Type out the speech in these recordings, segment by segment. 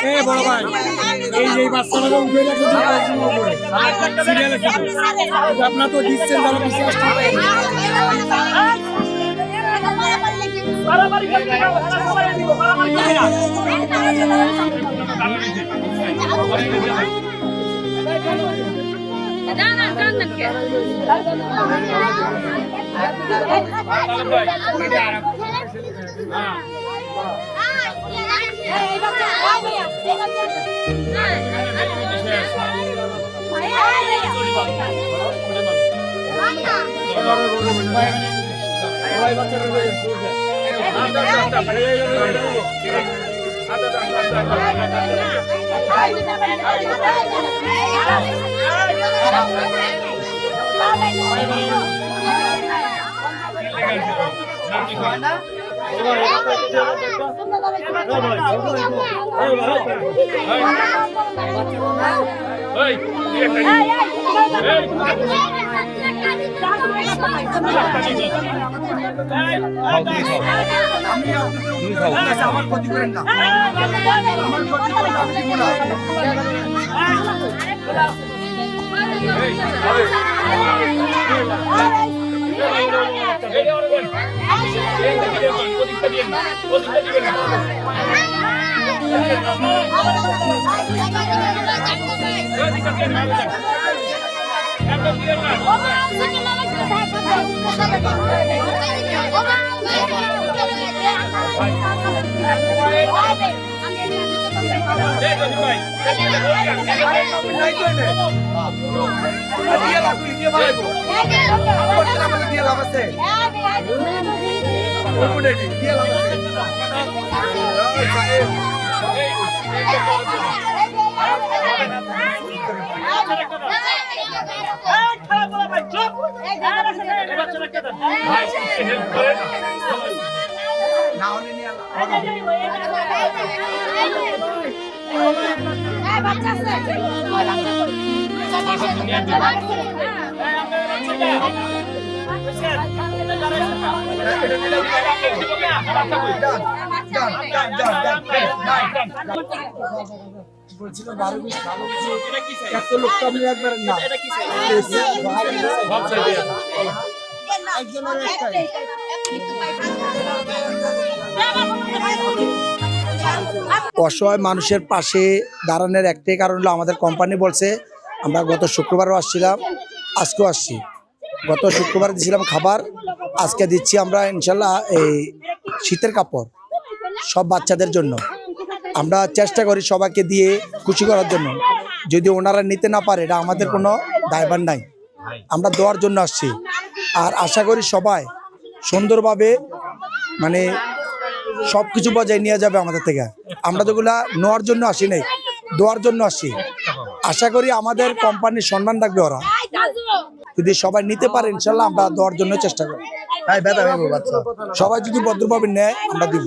এ বড় ভাই এই বাচ্চাটাকে উঠে রাখো সিরিয়ালে আপনারা তো দিচ্ছেন তারা বিশ্বাস আমার ক্ষতি করেন না অসহায় মানুষের পাশে দাঁড়ানোর একটাই কারণ হলো আমাদের কোম্পানি বলছে আমরা গত শুক্রবারও আসছিলাম, আজকেও আসছি। গত শুক্রবার দিয়েছিলাম খাবার, আজকে দিচ্ছি আমরা ইনশাল্লাহ এই শীতের কাপড় সব বাচ্চাদের জন্য। আমরা চেষ্টা করি সবাইকে দিয়ে খুশি করার জন্য। যদি ওনারা নিতে না পারে এটা আমাদের কোনো দায়ভার নাই, আমরা দেওয়ার জন্য আসছি। আর আশা করি সবাই সুন্দরভাবে মানে সব কিছু বজায় নিয়ে যাবে আমাদের থেকে। আমরা যেগুলা নেওয়ার জন্য আসি নাই, দেওয়ার জন্য আসছি। আশা করি আমাদের কোম্পানির সম্মান রাখবে ওরা। যদি সবাই নিতে পারে ইনশাল্লাহ আমরা দেওয়ার জন্য চেষ্টা করি। সবাই যদি ভদ্রভাবে নেয় আমরা দিব,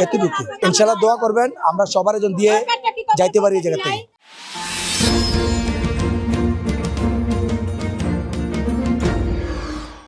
এতটুকু। ইনশাল্লাহ দোয়া করবেন আমরা সবার জন্য দিয়ে যাইতে পারি এই জায়গা থেকে।